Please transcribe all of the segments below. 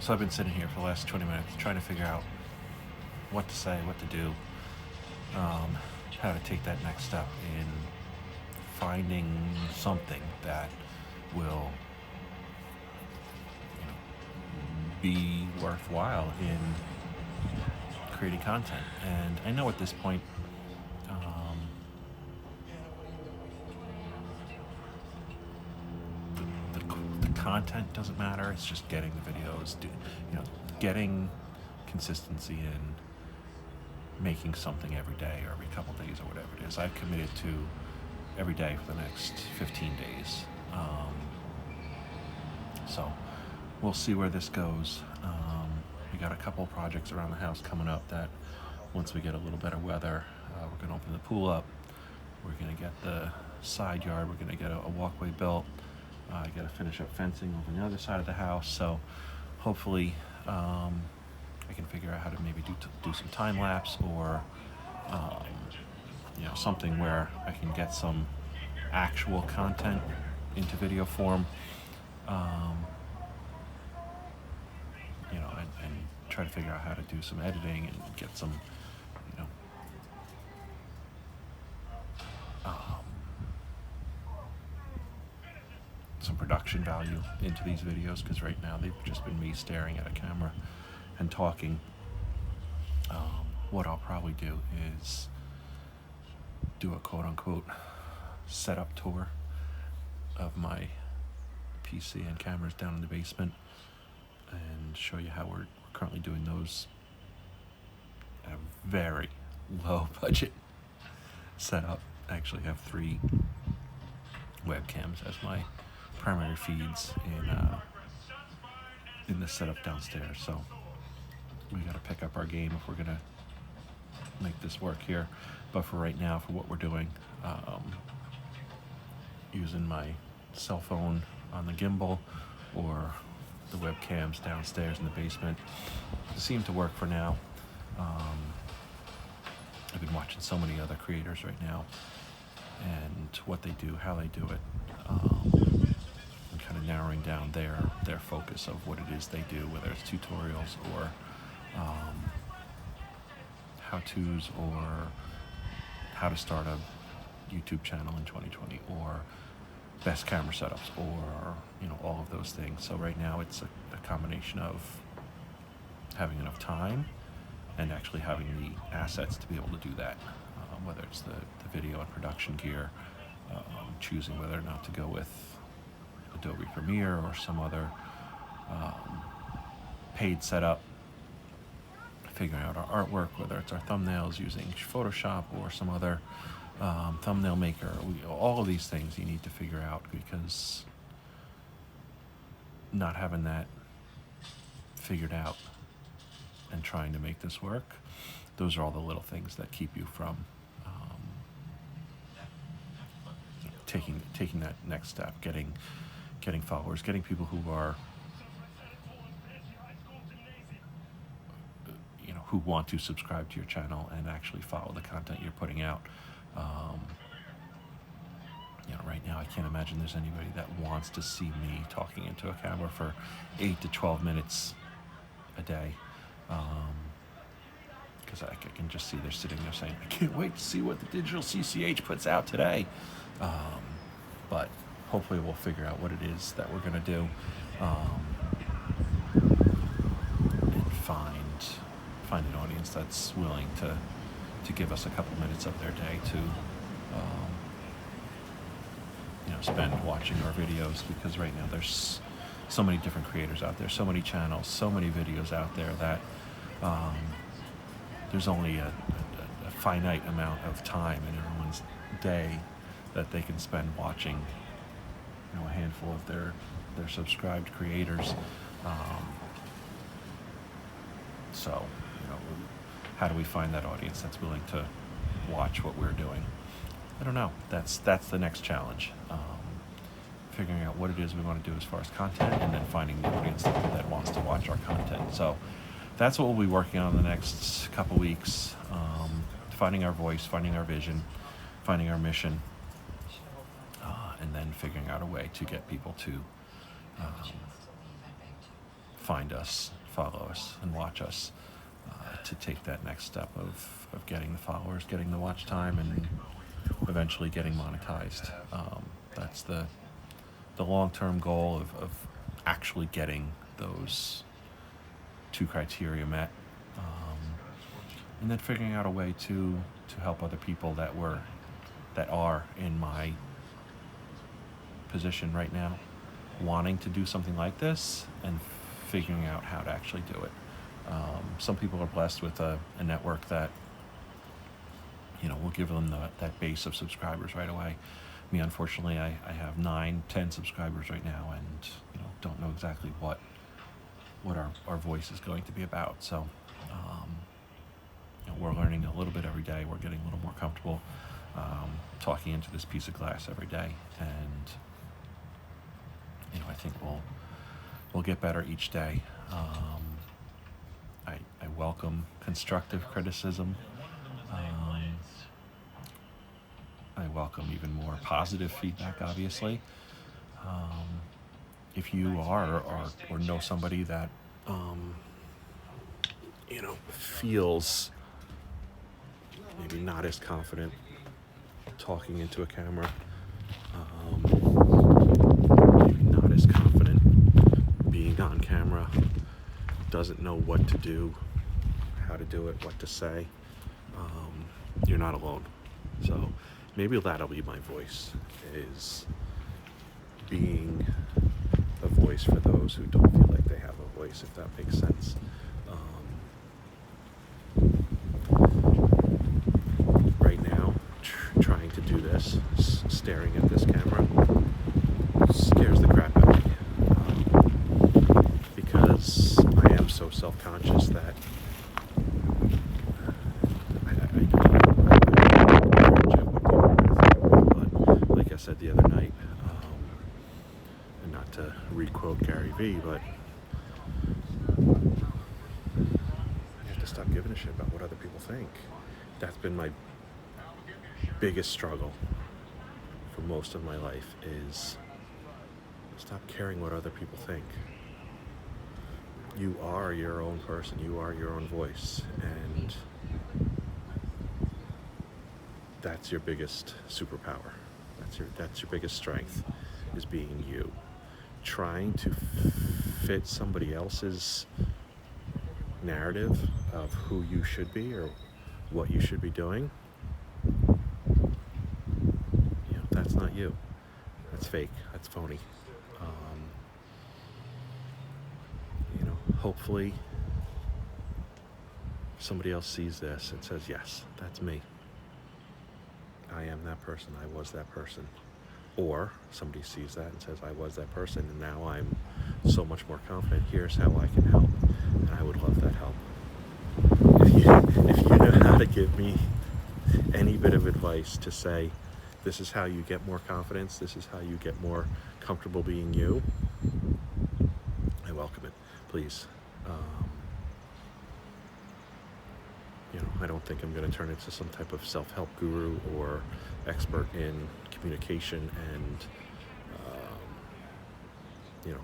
So I've been sitting here for the last 20 minutes trying to figure out what to say, what to do, how to take that next step in finding something that will be worthwhile in creating content. And I know at this point, the content doesn't matter. It's just getting the videos, getting consistency in making something every day or every couple days or whatever it is. I've committed to every day for the next 15 days. So we'll see where this goes. We got a couple projects around the house coming up that once we get a little better weather, we're going to open the pool up. We're going to get the side yard. We're going to get a walkway built. I got to finish up fencing over the other side of the house. So hopefully I can figure out how to maybe do some time lapse or something where I can get some actual content into video form. And try to figure out how to do some editing and get some, some production value into these videos, because right now they've just been me staring at a camera and talking. What I'll probably do is do a quote-unquote setup tour of my PC and cameras down in the basement and show you how we're currently doing those at a very low budget setup. I actually have 3 webcams as my primary feeds in the setup downstairs, so we got to pick up our game if we're gonna make this work here. But for right now, for what we're doing, using my cell phone on the gimbal or the webcams downstairs in the basement seem to work for now. I've been watching so many other creators right now and what they do, how they do it, and kind of narrowing down their focus of what it is they do, whether it's tutorials or how-tos or how to start a YouTube channel in 2020 or best camera setups or all of those things. So right now it's a combination of having enough time and actually having the assets to be able to do that, whether it's the video and production gear, choosing whether or not to go with Adobe Premiere or some other paid setup, figuring out our artwork, whether it's our thumbnails using Photoshop or some other thumbnail maker. All of these things you need to figure out, because not having that figured out and trying to make this work, those are all the little things that keep you from taking that next step, getting followers, getting people who are who want to subscribe to your channel and actually follow the content you're putting out. Right now I can't imagine there's anybody that wants to see me talking into a camera for 8 to 12 minutes a day, because I can just see they're sitting there saying, I can't wait to see what the theDigitalCCH puts out today. But hopefully we'll figure out what it is that we're going to do, and find an audience that's willing to give us a couple minutes of their day to spend watching our videos, because right now there's so many different creators out there, so many channels, so many videos out there that there's only a finite amount of time in everyone's day that they can spend watching a handful of their subscribed creators. So how do we find that audience that's willing to watch what we're doing? I don't know. That's the next challenge. Figuring out what it is we want to do as far as content, and then finding the audience that wants to watch our content. So that's what we'll be working on in the next couple weeks. Finding our voice, finding our vision, finding our mission, and then figuring out a way to get people to find us, follow us, and watch us, to take that next step of getting the followers, getting the watch time, and eventually getting monetized. That's the long-term goal of actually getting those two criteria met, and then figuring out a way to help other people that are in my position right now, wanting to do something like this and figuring out how to actually do it. Some people are blessed with a network that will give them that base of subscribers right away. Me, unfortunately, I have 9-10 subscribers right now, and don't know exactly what our voice is going to be about. So we're learning a little bit every day. We're getting a little more comfortable talking into this piece of glass every day, and I think we'll get better each day. I welcome constructive criticism. I welcome even more positive feedback, obviously. If you are or know somebody that feels maybe not as confident talking into a camera, maybe not as confident being on camera, doesn't know what to do, how to do it, what to say, you're not alone. So maybe that'll be my voice, is being a voice for those who don't feel like they have a voice, if that makes sense. Right now, trying to do this, staring at this camera, scares the crap out of me, because I am so self-conscious that said the other night, and not to re-quote Gary Vee, but you have to stop giving a shit about what other people think. That's been my biggest struggle for most of my life, is stop caring what other people think. You are your own person, you are your own voice, and that's your biggest superpower. That's your biggest strength, is being you. Trying to fit somebody else's narrative of who you should be or what you should be doing, that's not you. That's fake. That's phony. Hopefully somebody else sees this and says, yes, that's me. I am that person, I was that person. Or somebody sees that and says, I was that person, and now I'm so much more confident. Here's how I can help. And I would love that help. If you know how to give me any bit of advice to say, this is how you get more confidence, this is how you get more comfortable being you, I welcome it. Please. I don't think I'm going to turn into some type of self-help guru or expert in communication and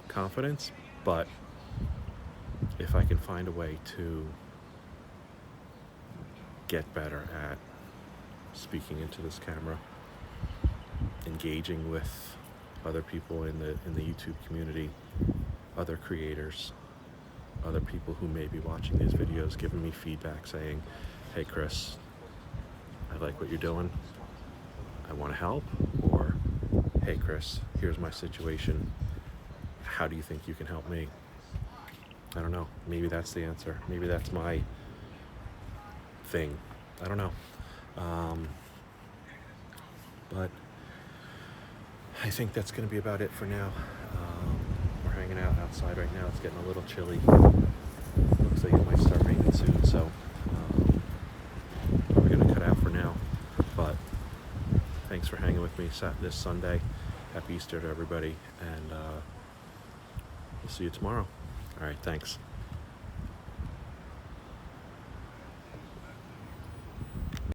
confidence, but if I can find a way to get better at speaking into this camera, engaging with other people in the YouTube community, other creators, other people who may be watching these videos, giving me feedback saying, hey Chris, I like what you're doing, I want to help, or hey Chris, here's my situation, how do you think you can help me? I don't know, maybe that's the answer, maybe that's my thing, I don't know, but I think that's going to be about it for now. We're hanging out outside right now, it's getting a little chilly, looks like it might start raining soon, so we're going to cut out for now, but thanks for hanging with me this Sunday. Happy Easter to everybody, and we'll see you tomorrow. All right, thanks.